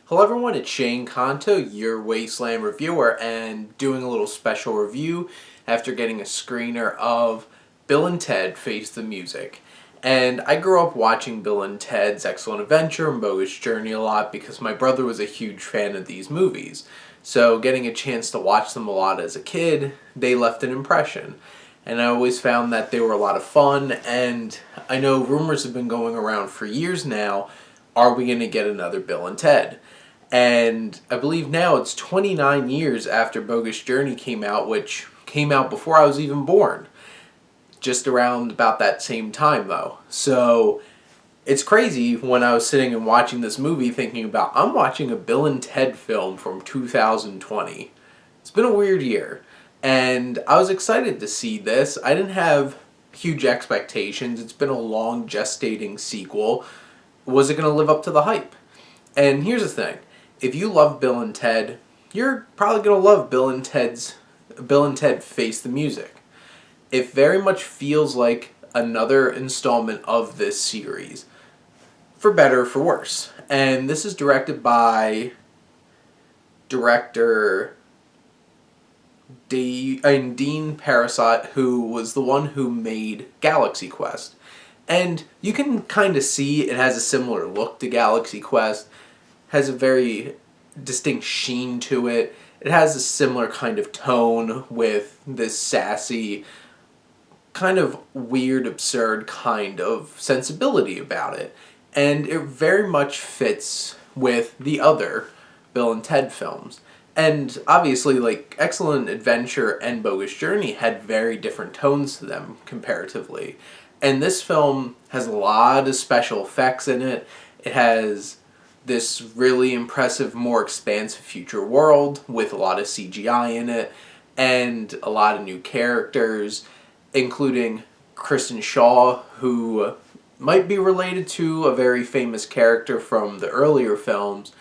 Hello everyone, it's Shane Kanto, your Wasteland reviewer, and doing a little special review after getting a screener of Bill and Ted Face the Music. And I grew up watching Bill and Ted's Excellent Adventure and Bogus Journey a lot because my brother was a huge fan of these movies. So getting a chance to watch them a lot as a kid, they left an impression. And I always found that they were a lot of fun, and I know rumors have been going around for years now, are we going to get another Bill and Ted? And I believe now it's 29 years after Bogus Journey came out, which came out before I was even born. Just around about that same time, though. So it's crazy when I was sitting and watching this movie thinking about, I'm watching a Bill and Ted film from 2020. It's been a weird year. And I was excited to see this. I didn't have huge expectations. It's been a long gestating sequel. Was it going to live up to the hype? And here's the thing. If you love Bill and Ted, you're probably going to love Bill and Ted Face the Music. It very much feels like another installment of this series, for better or for worse. And this is directed by director Dean Parasot, who was the one who made Galaxy Quest. And you can kind of see it has a similar look to Galaxy Quest, has a very distinct sheen to it. It has a similar kind of tone with this sassy, kind of weird, absurd kind of sensibility about it. And it very much fits with the other Bill and Ted films. And obviously, like, Excellent Adventure and Bogus Journey had very different tones to them comparatively. And this film has a lot of special effects in it. It has this really impressive, more expansive future world with a lot of CGI in it and a lot of new characters, including Kristen Shaw, who might be related to a very famous character from the earlier films.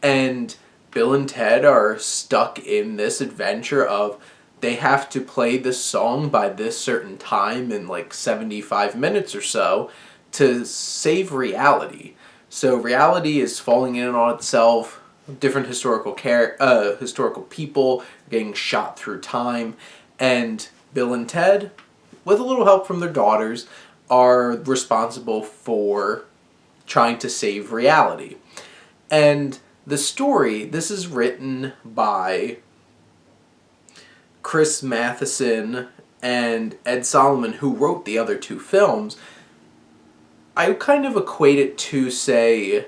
And Bill and Ted are stuck in this adventure of they have to play this song by this certain time in like 75 minutes or so to save reality. So reality is falling in on itself. Different historical people getting shot through time, and Bill and Ted, with a little help from their daughters, are responsible for trying to save reality. And the story, this is written by Chris Matheson and Ed Solomon, who wrote the other two films. I kind of equate it to, say,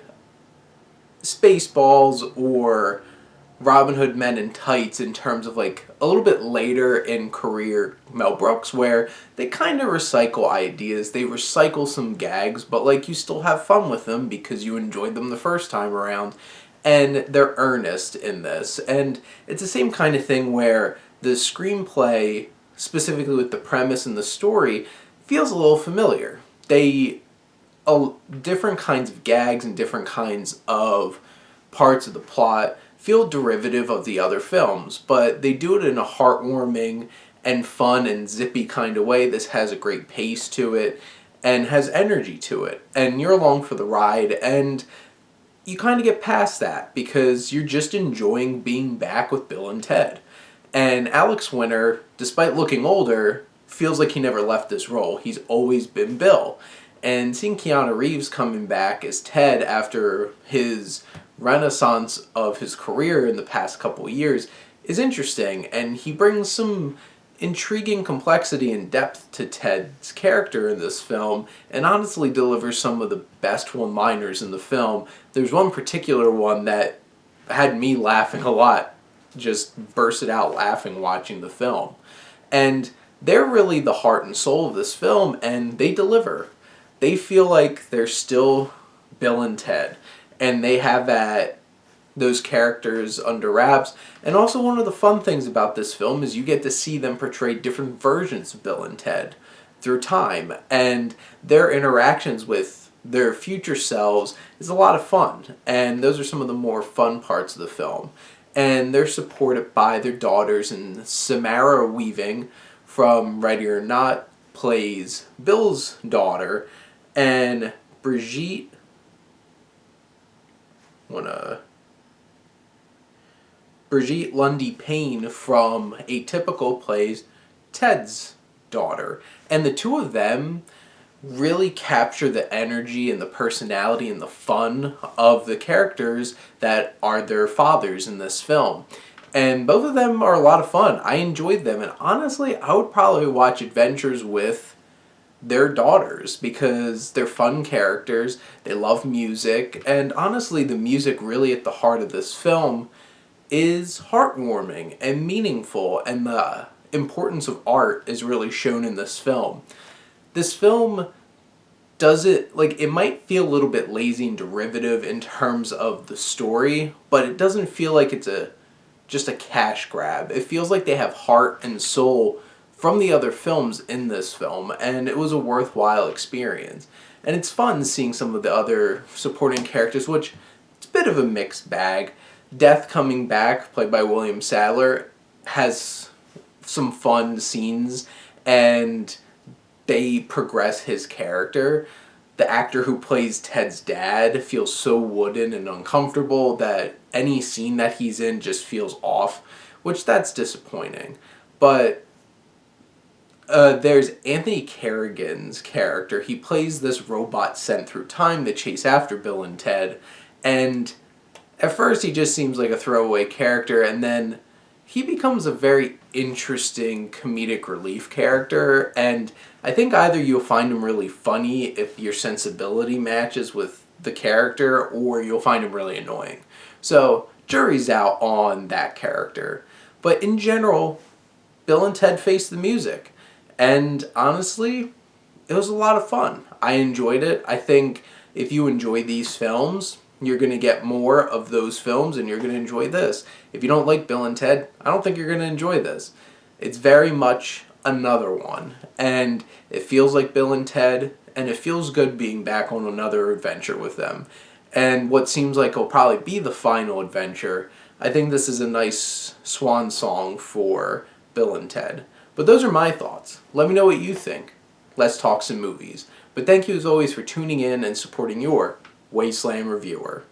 Spaceballs or Robin Hood Men in Tights in terms of, like, a little bit later in career Mel Brooks, where they kind of recycle ideas. They recycle some gags, but, like, you still have fun with them because you enjoyed them the first time around. And they're earnest in this. And it's the same kind of thing where the screenplay, specifically with the premise and the story, feels a little familiar. Different kinds of gags and different kinds of parts of the plot feel derivative of the other films, but they do it in a heartwarming and fun and zippy kind of way. This has a great pace to it and has energy to it, and you're along for the ride, and you kind of get past that because you're just enjoying being back with Bill and Ted. And Alex Winter, despite looking older, feels like he never left this role. He's always been Bill. And seeing Keanu Reeves coming back as Ted after his renaissance of his career in the past couple of years is interesting, and he brings some intriguing complexity and depth to Ted's character in this film, and honestly delivers some of the best one-liners in the film. There's one particular one that had me laughing a lot, just bursted out laughing watching the film. And they're really the heart and soul of this film, and they deliver. They feel like they're still Bill and Ted, and they have those characters under wraps. And also one of the fun things about this film is you get to see them portray different versions of Bill and Ted through time, and their interactions with their future selves is a lot of fun, and those are some of the more fun parts of the film. And they're supported by their daughters, and Samara Weaving from Ready or Not plays Bill's daughter, and Brigitte, Brigitte Lundy-Paine from Atypical plays Ted's daughter. And the two of them really capture the energy and the personality and the fun of the characters that are their fathers in this film. And both of them are a lot of fun. I enjoyed them, and honestly, I would probably watch Adventures with their daughters because they're fun characters, they love music, and honestly, the music really at the heart of this film is heartwarming and meaningful, and the importance of art is really shown in this film. This film does it, like, it might feel a little bit lazy and derivative in terms of the story, but it doesn't feel like it's just a cash grab. It feels like they have heart and soul from the other films in this film, and it was a worthwhile experience. And it's fun seeing some of the other supporting characters, which it's a bit of a mixed bag. Death coming back, played by William Sadler, has some fun scenes, and they progress his character. The actor who plays Ted's dad feels so wooden and uncomfortable that any scene that he's in just feels off, which that's disappointing. But there's Anthony Carrigan's character. He plays this robot sent through time to chase after Bill and Ted, and at first he just seems like a throwaway character, and then he becomes a very interesting comedic relief character, and I think either you'll find him really funny if your sensibility matches with the character, or you'll find him really annoying. So, jury's out on that character. But in general, Bill and Ted Face the Music. And honestly, it was a lot of fun. I enjoyed it. I think if you enjoy these films, you're going to get more of those films and you're going to enjoy this. If you don't like Bill and Ted, I don't think you're going to enjoy this. It's very much another one. And it feels like Bill and Ted, and it feels good being back on another adventure with them. And what seems like will probably be the final adventure, I think this is a nice swan song for Bill and Ted. But those are my thoughts. Let me know what you think. Let's talk some movies. But thank you as always for tuning in and supporting your Wasteland reviewer.